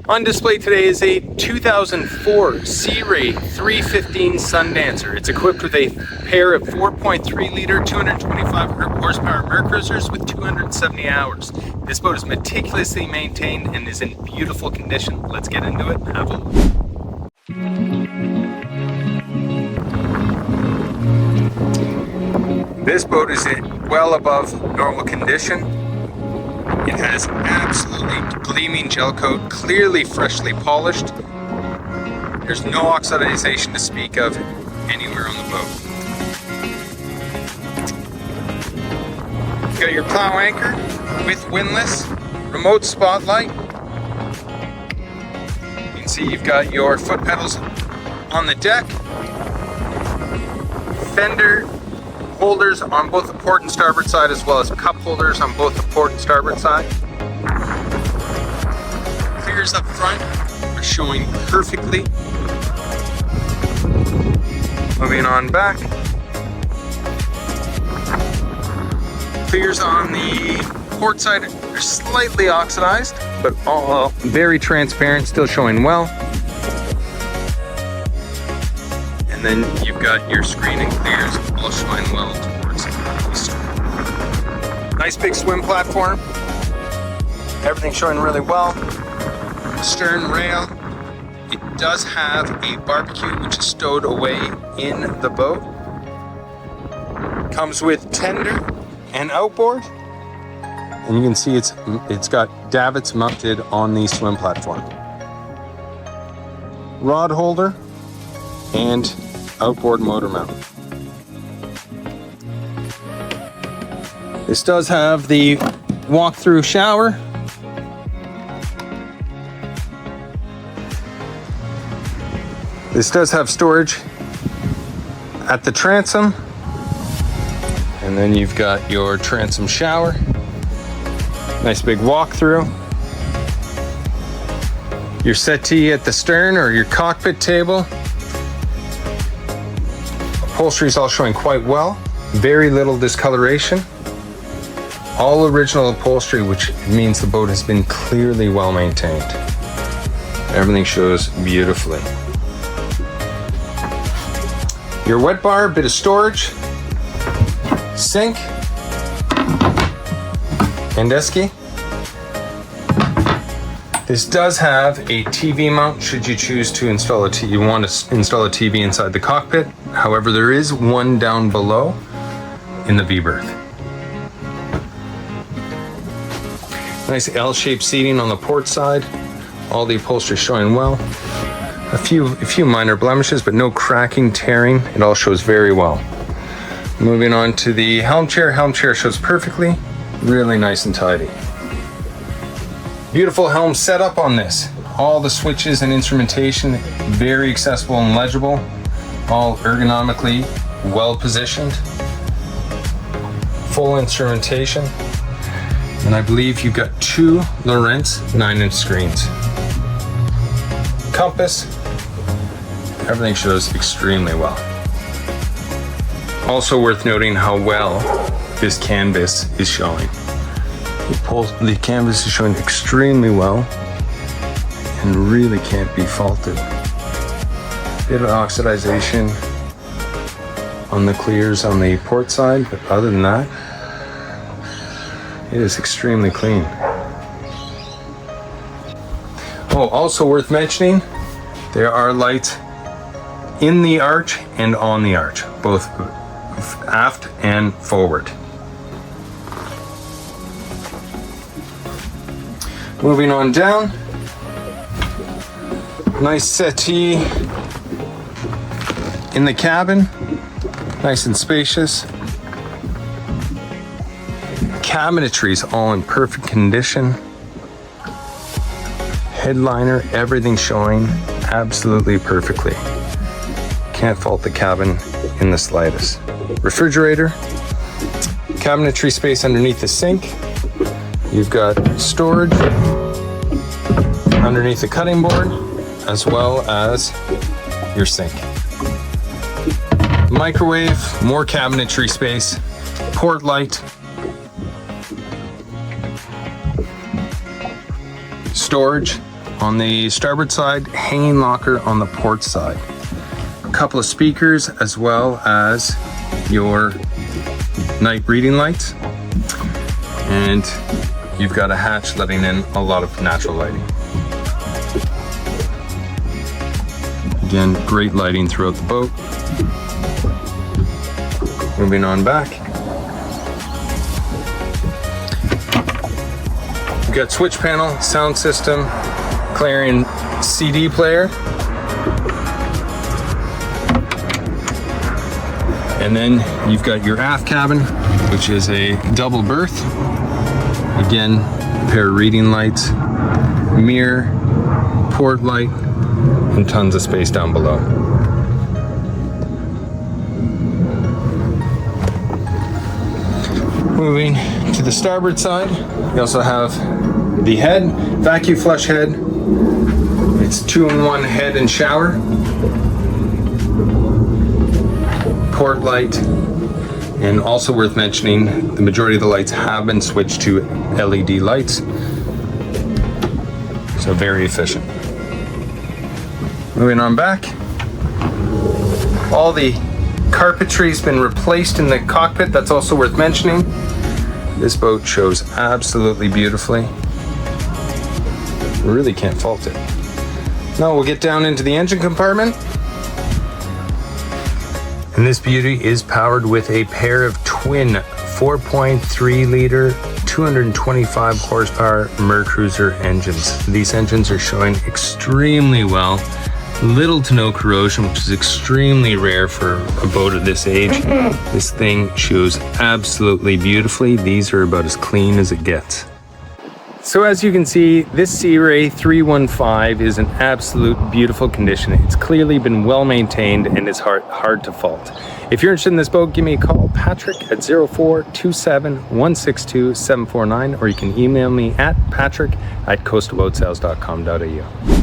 On display today is a 2004 Searay 315 Sundancer. It's equipped with a pair of 4.3 liter 225 horsepower Mercruisers with 270 hours. This boat is meticulously maintained and is in beautiful condition. Let's get into it and have a look. This boat is in well above normal condition. It has absolutely gleaming gel coat, clearly freshly polished. There's no oxidization to speak of anywhere on the boat. You've got your plow anchor with windlass, remote spotlight. You can see you've got your foot pedals on the deck, fender holders on both the port and starboard side, as well as cup holders on both the port and starboard side. Clears up front are showing perfectly. Moving on back. Clears on the port side are slightly oxidized, but all very transparent, still showing well. And then you've got your screen and clears all showing well towards the east. Nice big swim platform. Everything showing really well. Stern rail. It does have a barbecue which is stowed away in the boat. Comes with tender and outboard. And you can see it's got davits mounted on the swim platform. Rod holder and outboard motor mount. This does have the walk-through shower. This does have storage at the transom. And then you've got your transom shower. Nice big walk-through. Your settee at the stern or your cockpit table. Upholstery is all showing quite well. Very little discoloration. All original upholstery, which means the boat has been clearly well maintained. Everything shows beautifully. Your wet bar, bit of storage, sink, and esky. This does have a TV mount should you choose to install you want to install a TV inside the cockpit. However, there is one down below in the V berth. Nice L-shaped seating on the port side. All the upholstery showing well. A few minor blemishes, but no cracking, tearing. It all shows very well. Moving on to the helm chair. Helm chair shows perfectly. Really nice and tidy. Beautiful helm setup on this. All the switches and instrumentation, very accessible and legible. All ergonomically well positioned. Full instrumentation. And I believe you've got two Lowrance 9-inch screens. Compass. Everything shows extremely well. Also worth noting how well this canvas is showing. The canvas is showing extremely well and really can't be faulted. Bit of oxidization on the clears on the port side, but other than that, it is extremely clean. Oh, also worth mentioning, there are lights in the arch and on the arch, both aft and forward. Moving on down, nice settee in the cabin, nice and spacious. Cabinetry is all in perfect condition. Headliner, everything showing absolutely perfectly. Can't fault the cabin in the slightest. Refrigerator, cabinetry space underneath the sink. You've got storage underneath the cutting board, as well as your sink. Microwave, more cabinetry space, port light, storage On the starboard side, hanging locker on the port side. A couple of speakers as well as your night reading lights. And you've got a hatch letting in a lot of natural lighting. Again, great lighting throughout the boat. Moving on back. We've got switch panel, sound system, Clarion CD player. And then you've got your aft cabin, which is a double berth. Again, a pair of reading lights, mirror, port light, and tons of space down below. Moving to the starboard side, you also have the head, vacuum flush head. It's 2-in-1 head and shower. Port light, and also worth mentioning, the majority of the lights have been switched to LED lights. So very efficient. Moving on back, all the carpentry's been replaced in the cockpit. That's also worth mentioning. This boat shows absolutely beautifully. Really can't fault it. Now we'll get down into the engine compartment. And this beauty is powered with a pair of twin 4.3 liter, 225 horsepower Mercruiser engines. These engines are showing extremely well. Little to no corrosion, which is extremely rare for a boat of this age. This thing shows absolutely beautifully. These are about as clean as it gets. So as you can see, this Searay 315 is an absolute beautiful condition. It's clearly been well maintained and is hard to fault. If you're interested in this boat, give me a call, Patrick at 0427-162-749, or you can email me at patrick@coastalboatsales.com.au.